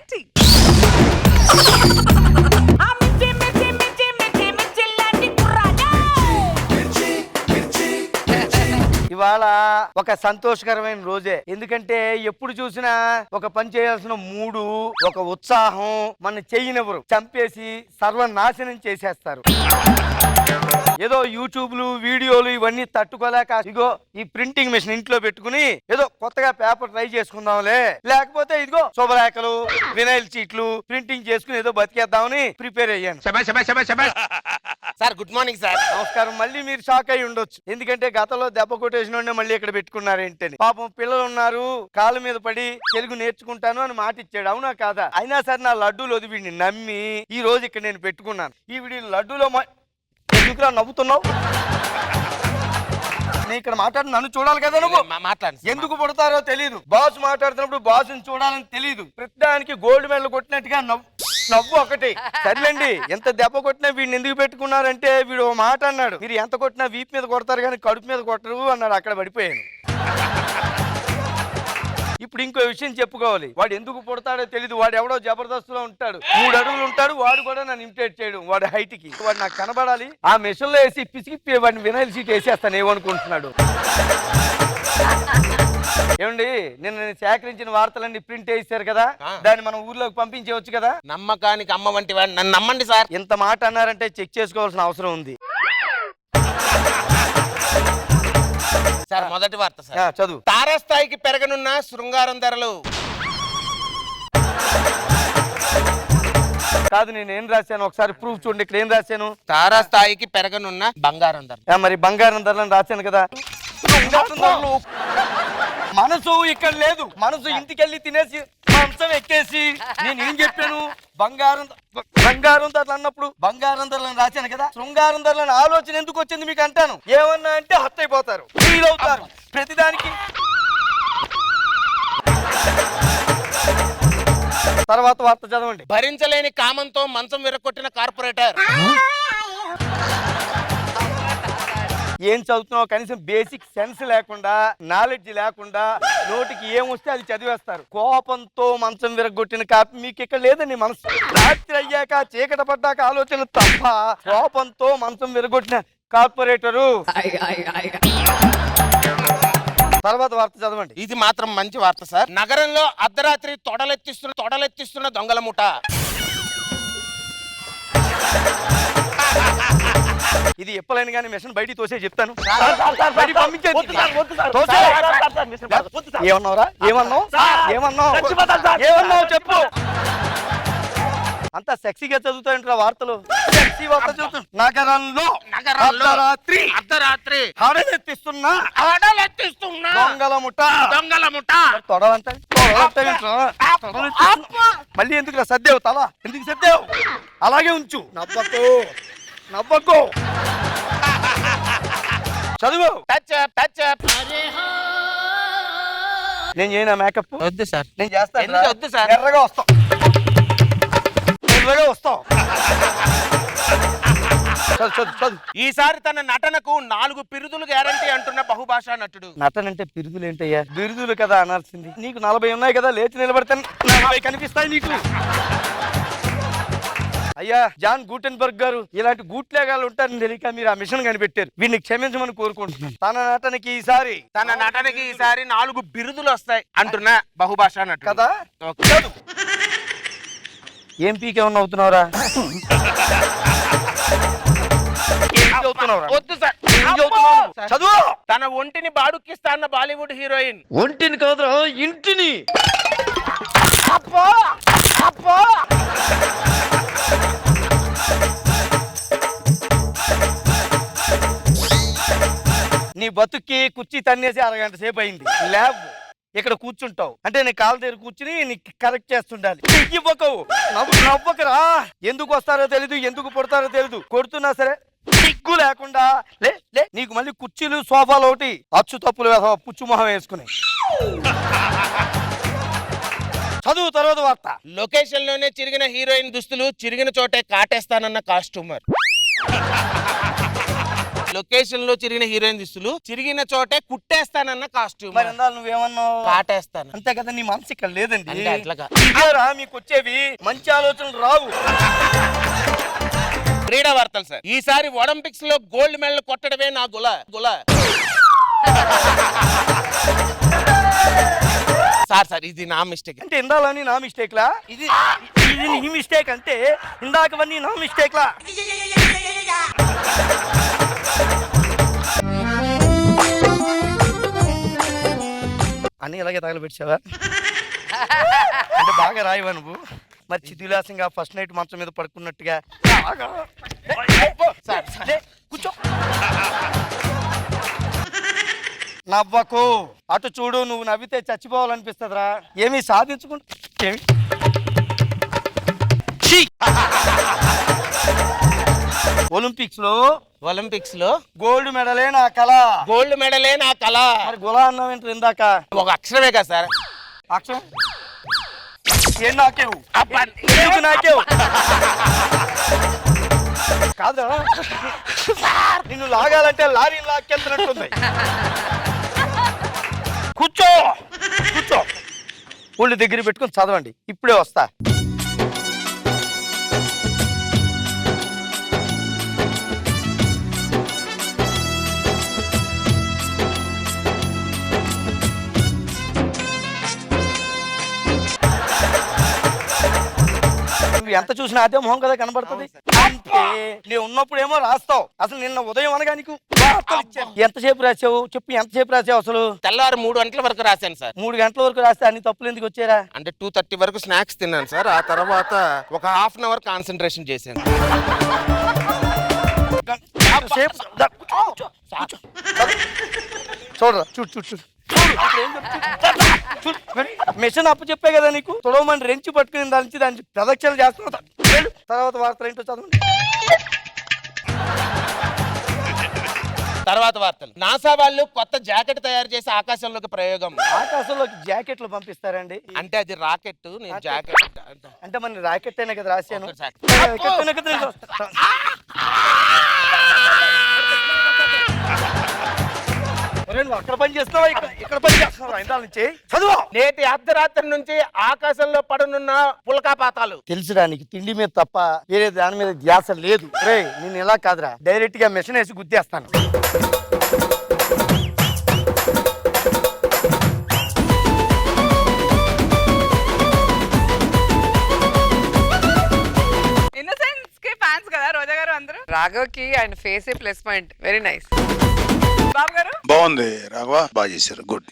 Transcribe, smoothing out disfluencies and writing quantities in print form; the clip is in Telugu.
గట్టి. ఇవాళ ఒక సంతోషకరమైన రోజే. ఎందుకంటే ఎప్పుడు చూసినా ఒక పని చేయాల్సిన మూడు, ఒక ఉత్సాహం మన చెయ్యనివ్వరు, చంపేసి సర్వనాశనం చేసేస్తారు. ఏదో యూట్యూబ్లు వీడియోలు ఇవన్నీ తట్టుకోలేక ఇదిగో ఈ ప్రింటింగ్ మిషన్ ఇంట్లో పెట్టుకుని ఏదో కొత్తగా పేపర్ ట్రై చేసుకుందాంలే, లేకపోతే ఇదిగో శుభలేఖలు, వినైల్ చీట్లు ప్రింటింగ్ చేసుకుని ఏదో బతికేద్దామని ప్రిపేర్ అయ్యాను. Sir good morning sir. నమస్కారం. మళ్ళీ మీరు షాక్ అయి ఉండొచ్చు, ఎందుకంటే గతంలో దెబ్బ కొట్టేసిన మళ్ళీ ఇక్కడ పెట్టుకున్నారేంటని. పాపం పిల్లలు ఉన్నారు, కాళ్ళ మీద పడి తెలుగు నేర్చుకుంటాను అని మాట ఇచ్చాడు, అవునా కాదా? అయినా సరే నా లడ్డూలు వదిలిని నమ్మి ఈ రోజు ఇక్కడ నేను పెట్టుకున్నాను. ఈ వీడి లడ్డూలో ఎందుకురా నవ్వుతున్నావు? నేను ఇక్కడ మాట్లాడు, నన్ను చూడాలి కదా నువ్వు. మాట్లాడు. ఎందుకు పుడతారో తెలీదు, బాస్ మాట్లాడుతున్నప్పుడు బాసుని చూడాలని తెలీదు. ప్రతిదానికి గోల్డ్ మెడల్ కొట్టినట్టుగా నవ్వు ఒకటి. సర్లేండి, ఎంత దెబ్బ కొట్టినా వీడిని ఎందుకు పెట్టుకున్నారంటే వీడు ఓ మాట అన్నాడు, మీరు ఎంత కొట్టినా వీపు మీద కొడతారు కానీ కడుపు మీద కొట్టరు అన్నాడు. అక్కడ పడిపోయాను. ఇప్పుడు ఇంకో విషయం చెప్పుకోవాలి. వాడు ఎందుకు పుడతాడో తెలీదు, వాడు ఎవడో జబర్దస్త్లో ఉంటాడు, 3 అడుగులు ఉంటాడు, వాడు కూడా నన్ను ఇమిటేట్ చేయడం, వాడి హైట్ కి. వాడు నాకు కనబడాలి, ఆ మిషన్ లో వేసి పిసికి వాడిని వినైల్ సీట్ వేసేస్తాను ఏమనుకుంటున్నాడు. ఏమండి, నిన్న నేను సేకరించిన వార్తలన్నీ ప్రింట్ వేసారు కదా, దాన్ని మనం ఊర్లోకి పంపించవచ్చు కదా. నమ్మకానికి అమ్మ వంటి వాడు, నన్ను నమ్మండి సార్. ఇంత మాట అన్నారంటే చెక్ చేసుకోవాల్సిన అవసరం ఉంది. సార్ మొదటి వార్త సార్, చదువు. తారాస్థాయికి పెరగనున్న శృంగారం ధరలు. కాదు, నేను ఏం రాశాను ఒకసారి ప్రూఫ్ చూడండి. ఇక్కడ ఏం రాశాను? తారాస్థాయికి పెరగనున్న బంగారం ధరలు. మరి బంగారం ధరలను రాశాను కదా. మనసు ఇక్కడ లేదు, మనసు ఇంటికెళ్ళి తినేసి మాంసం ఎక్కేసి నేనేం చెప్పాను? బంగారం ధరలు అన్నప్పుడు బంగారం ధరలను రాశాను కదా. శృంగారం ధరలను ఆలోచన ఎందుకు వచ్చింది మీకు అంటాను. ఏమన్నా అంటే హత్య అయిపోతారు, ఫీల్ అవుతారు ప్రతిదానికి. తర్వాత వార్త చదవండి. భరించలేని కామంతో మంచం విరగొట్టిన కార్పొరేటర్. ఏం చదువుతున్నావు? కనీసం బేసిక్ సెన్స్ లేకుండా, నాలెడ్జ్ లేకుండా నోటికి ఏమొస్తే అది చదివేస్తారు. కోపంతో మంచం విరగొట్టిన కాపీ మీకు ఇక్కడ లేదండి. మనసు రాత్రి అయ్యాక చీకట పడ్డాక ఆలోచన తప్ప కోపంతో మంచం విరగొట్టిన కార్పొరేటరు. తర్వాత వార్త చదవండి. ఇది మాత్రం మంచి వార్త సార్. నగరంలో అర్ధరాత్రి తొడలెత్తిస్తున్న దొంగల ముఠ. ఇది ఎప్పలైనా కానీ మిషన్ బయటికి తోసే చెప్తాను. ఏమన్నావు చెప్పు. అంతా సెక్సీగా చదువుతాయంటారా వార్తలు? సెక్సీ వార్త చదువుతాను. నగరంలో అర్ధరాత్రి హడలెత్తిస్తున్నా దొంగల ముఠ. తొడలంతా మళ్ళీ ఎందుకు సర్దేవు తల? ఎందుకు సర్దేవు? అలాగే ఉంచు, నవ్వకు. చదువు. నేను చేయనా మేకప్? వద్దు సార్. నేను చేస్తాను. వద్దు సార్. ఎర్రగా వస్తాం. ఈసారి తన నటనకు 4 బిరుదులు గ్యారంటీ అంటున్న బహుభాషా నటుడు. నటన అంటే బిరుదులు ఏంటయ్యా? బిరుదులు కదా అనాల్సింది. నీకు 40 ఉన్నాయి కదా, లేచి నిలబడతాను 40 కనిపిస్తాయి నీకు. అయ్యా జాన్ గూటెన్బర్గ్ గారు, ఇలాంటి గూట్లేగాలు ఉంటారని తెలియక మీరు ఆ మిషన్ కనిపెట్టారు. వీడిని క్షమించమని కోరుకుంటున్నాను. తన నటనకి ఈసారి 4 బిరుదులు వస్తాయి అంటున్న బహుభాషా నటుడు కదా. ఏం పీకే ఉన్న అవుతున్నావురా? చదువు. తన ఒంటిని బాడుక్కిస్తా అన్న బాలీవుడ్ హీరోయిన్. ఒంటిని కాదురా, ఇంటిని. నీ బతుక్కి కుర్చీ తన్నేసి 1 గంట సేపు అయింది. ల్యాబ్ ఇక్కడ కూర్చుంటావు అంటే నీ కాళ్ళ దగ్గర కూర్చుని నీకు కరెక్ట్ చేస్తుండాలి. నవ్వకరా. ఎందుకు వస్తారో తెలీదు, ఎందుకు పుడతారో తెలీదు. కొడుతున్నా సరే సిగ్గు లేకుండా లే. నీకు మళ్ళీ కుర్చీలు సోఫాలు ఒకటి అచ్చు తప్పులు పుచ్చు మొహం వేసుకుని. చదువు. తర్వాత వార్త. లొకేషన్ లోనే చిరిగిన హీరోయిన్ దుస్తులు, చిరిగిన చోటే కాటేస్తానన్న కాస్ట్యూమర్. లొకేషన్ లో చిరిగిన హీరోయిన్ దుస్తులు, చిరిగిన చోటే కుట్టేస్తానన్న కాస్ట్యూమ్. మరి ఇందాక నువ్వేమన్నావు? కాటేస్తాను. అంతే కదా, నీ మనసు ఇక్కడ లేదండి. అంటే అట్లాగా. ఇదేరా మీకు వచ్చేవి మంచి ఆలోచనలు రావు. క్రీడా వార్తలు సార్. ఈసారి ఒలింపిక్స్ లో గోల్డ్ మెడల్ కొట్టడమే నా గుల. సార్ ఇది నా మిస్టేక్. అంటే ఇందాలని నా మిస్టేక్ లా? ఇది నీ మిస్టేక్ అంటే ఇందాకవన్నీ నా మిస్టేక్ లా? అని ఇలాగే తగలబెట్టావా? అంటే బాగా రాయవా నువ్వు? మరి చితిలాసంగా ఫస్ట్ నైట్ మంచం మీద పడుకున్నట్టుగా కూర్చో. నవ్వకు, అటు చూడు. నువ్వు నవ్వితే చచ్చిపోవాలనిపిస్తుందిరా. ఏమీ సాధించుకుంటా. ఒలింపిక్స్ లో గోల్డ్ మెడలే నా కళ. గోల్డ్ మెడలే నా కళ. మరి గులా అన్నావు ఏంటి ఇందాక? ఒక అక్షరమే కదా సార్. అక్షరం ఏం నాకేవు? ఎందుకు నాకేవు? కాదా, నిన్ను లాగాలంటే లారీ లాక్కెళ్తున్నట్టుంది. కూర్చో. ఒళ్ళు దగ్గర పెట్టుకొని చదవండి. ఇప్పుడే వస్తా. నువ్వు ఎంత చూసినా అదే మొహం కదా కనబడుతుంది. అంటే నేను ఉన్నప్పుడేమో రాస్తావు. అసలు నిన్న ఉదయం అనగా నీకు ఎంతసేపు రాసావు చెప్పు? ఎంతసేపు రాసావు అసలు? తెల్లవారు 3 గంటల వరకు రాశాను సార్. 3 గంటల వరకు రాస్తే అన్ని తప్పులు ఎందుకు వచ్చారా? అంటే 2:30 వరకు స్నాక్స్ తిన్నాను సార్. ఆ తర్వాత ఒక హాఫ్ అన్ అవర్ కాన్సన్ట్రేషన్ చేశాను. చూడరా, చూడు. మిషన్ అప్పు చెప్పే కదా నీకు. తొడవమని రెంచి పట్టుకుని దాని ప్రదక్షిణలు చేస్తున్నా. తర్వాత వార్తలు ఏంటో చదవండి. తర్వాత వార్తలు. నాసా వాళ్ళు కొత్త జాకెట్ తయారు చేసి ఆకాశంలోకి ప్రయోగం. ఆకాశంలోకి జాకెట్లు పంపిస్తారండి? అంటే అది రాకెట్, నేను జాకెట్ అంటే మన రాకెట్ అయినా కదా రాశాను. అక్కడ పని చేస్తున్నావా? ఇక్కడ పని చేస్తున్నావా? ఇందాల నుంచి చదువు. నేటి అర్ధరాత్రి నుంచి ఆకాశంలో పడనున్న పులకాపాతాలు. తెలుసురా నీకు తిండి మీద తప్ప వేరే దాని మీద ధ్యాస లేదు. రే నేను ఇలా కాదురా, డైరెక్ట్ గా మెషిన్ వేసి గుద్దేస్తాను. ఇన్నోసెన్స్ కి ఫ్యాన్స్ కదా రోజా గారు అందరూ. రాఘవ్ కి ఆయన face plus point. Very nice. బాబు గారు బాగుంది రాఘవ, బాగా చేశారు. గుడ్.